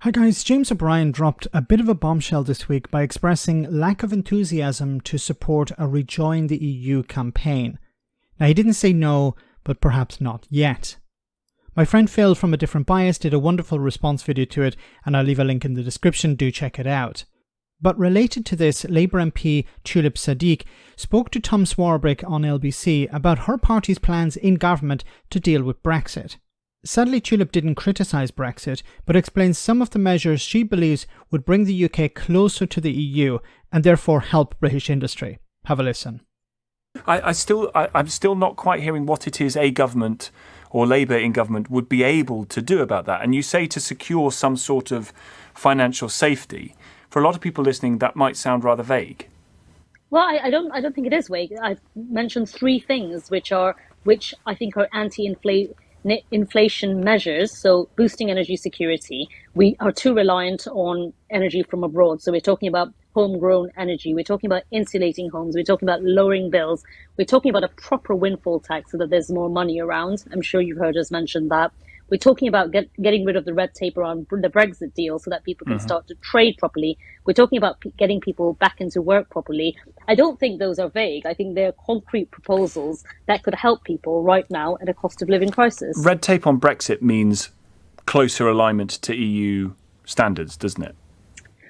Hi guys, James O'Brien dropped a bit of a bombshell this week by expressing lack of enthusiasm to support a Rejoin the EU campaign. Now he didn't say no, but perhaps not yet. My friend Phil from A Different Bias did a wonderful response video to it, and I'll leave a link in the description, do check it out. But related to this, Labour MP Tulip Siddiq spoke to Tom Swarbrick on LBC about her party's plans in government to deal with Brexit. Sadly, Tulip didn't criticise Brexit, but explains some of the measures she believes would bring the UK closer to the EU and therefore help British industry. Have a listen. I'm still not quite hearing what it is a government or Labour in government would be able to do about that. And you say to secure some sort of financial safety. For a lot of people listening, that might sound rather vague. Well, I don't think it is vague. I've mentioned three things which I think are anti-inflation measures. So boosting energy security. We are too reliant on energy from abroad. So we're talking about homegrown energy. We're talking about insulating homes. We're talking about lowering bills. We're talking about a proper windfall tax so that there's more money around. I'm sure you've heard us mention that. We're talking about getting rid of the red tape around the Brexit deal so that people can start to trade properly. We're talking about getting people back into work properly. I don't think those are vague. I think they're concrete proposals that could help people right now at a cost of living crisis. Red tape on Brexit means closer alignment to EU standards, doesn't it?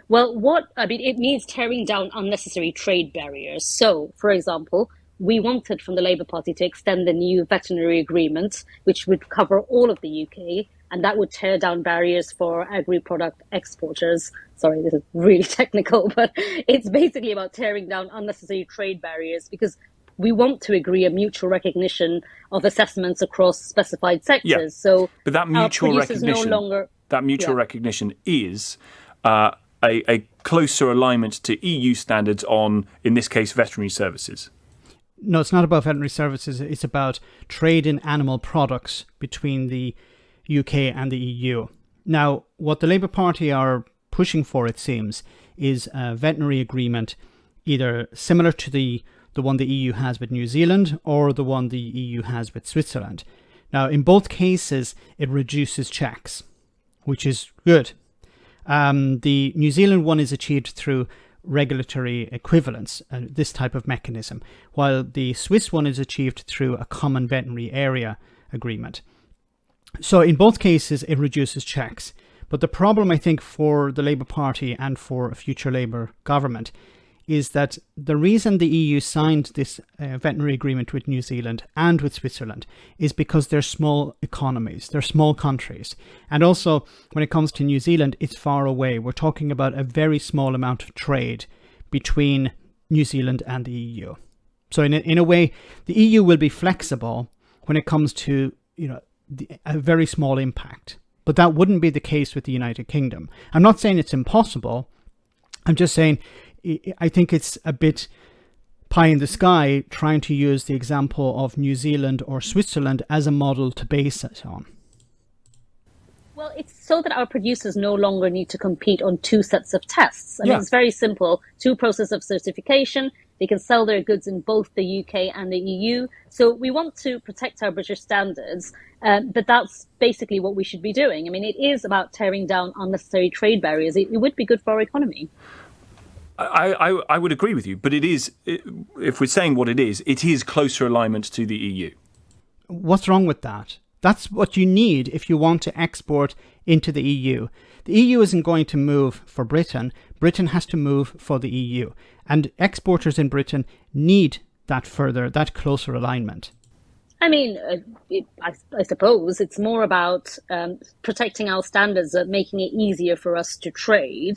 Well, it means tearing down unnecessary trade barriers. So, for example, we wanted from the Labour Party to extend the new veterinary agreement, which would cover all of the UK, and that would tear down barriers for agri-product exporters. Sorry, this is really technical, but it's basically about tearing down unnecessary trade barriers because we want to agree a mutual recognition of assessments across specified sectors. Yeah. So, but that mutual recognition, recognition is a closer alignment to EU standards on, in this case, veterinary services. No, it's not about veterinary services. It's about trade in animal products between the UK and the EU. Now, what the Labour Party are pushing for, it seems, is a veterinary agreement either similar to the one the EU has with New Zealand or the one the EU has with Switzerland. Now, in both cases, it reduces checks, which is good. The New Zealand one is achieved through regulatory equivalence, this type of mechanism, while the Swiss one is achieved through a common veterinary area agreement. So in both cases, it reduces checks. But the problem, I think, for the Labour Party and for a future Labour government is that the reason the EU signed this veterinary agreement with New Zealand and with Switzerland is because they're small economies, they're small countries. And also, when it comes to New Zealand, it's far away. We're talking about a very small amount of trade between New Zealand and the EU. So in a way, the EU will be flexible when it comes to a very small impact. But that wouldn't be the case with the United Kingdom. I'm not saying it's impossible. I'm just saying I think it's a bit pie in the sky trying to use the example of New Zealand or Switzerland as a model to base it on. Well, it's so that our producers no longer need to compete on two sets of tests. I mean, it's very simple. Two processes of certification. They can sell their goods in both the UK and the EU. So we want to protect our British standards, but that's basically what we should be doing. I mean, it is about tearing down unnecessary trade barriers. It would be good for our economy. I would agree with you, but if we're saying what it is closer alignment to the EU. What's wrong with that? That's what you need if you want to export into the EU. The EU isn't going to move for Britain. Britain has to move for the EU. And exporters in Britain need that closer alignment. I mean, I suppose it's more about protecting our standards, making it easier for us to trade.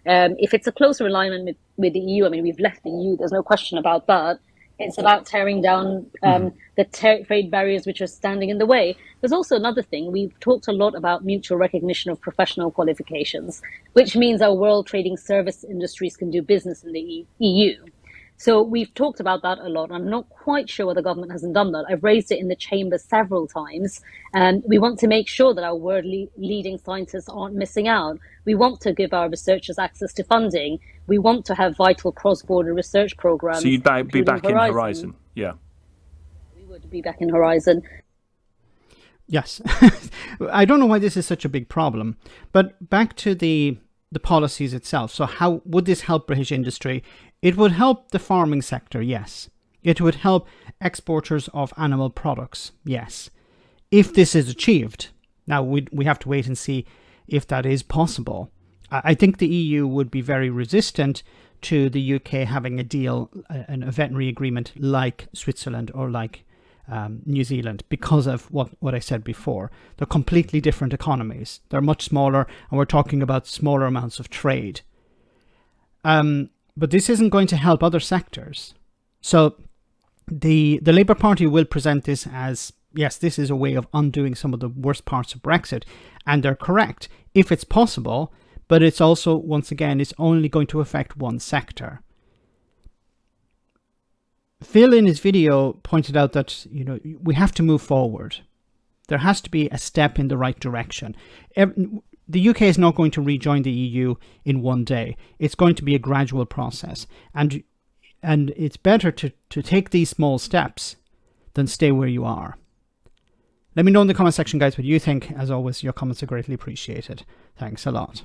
If it's a closer alignment with the EU, I mean, we've left the EU, there's no question about that. It's about tearing down the trade barriers which are standing in the way. There's also another thing. We've talked a lot about mutual recognition of professional qualifications, which means our world trading service industries can do business in the EU. So we've talked about that a lot. I'm not quite sure why the government hasn't done that. I've raised it in the chamber several times. And we want to make sure that our world-leading scientists aren't missing out. We want to give our researchers access to funding. We want to have vital cross-border research programs. So you'd be back in Horizon? Yeah. We would be back in Horizon. Yes. I don't know why this is such a big problem. But back to the policies itself. So how would this help British industry? It would help the farming sector, yes. It would help exporters of animal products, yes. If this is achieved. Now, we have to wait and see if that is possible. I think the EU would be very resistant to the UK having a deal, a veterinary agreement like Switzerland or like New Zealand, because of what I said before. They're completely different economies. They're much smaller, and we're talking about smaller amounts of trade. But this isn't going to help other sectors. So the Labour Party will present this as, yes, this is a way of undoing some of the worst parts of Brexit. And they're correct, if it's possible, but it's also, once again, it's only going to affect one sector. Phil in his video pointed out that, we have to move forward. There has to be a step in the right direction. The UK is not going to rejoin the EU in one day. It's going to be a gradual process. And it's better to take these small steps than stay where you are. Let me know in the comment section, guys, what you think. As always, your comments are greatly appreciated. Thanks a lot.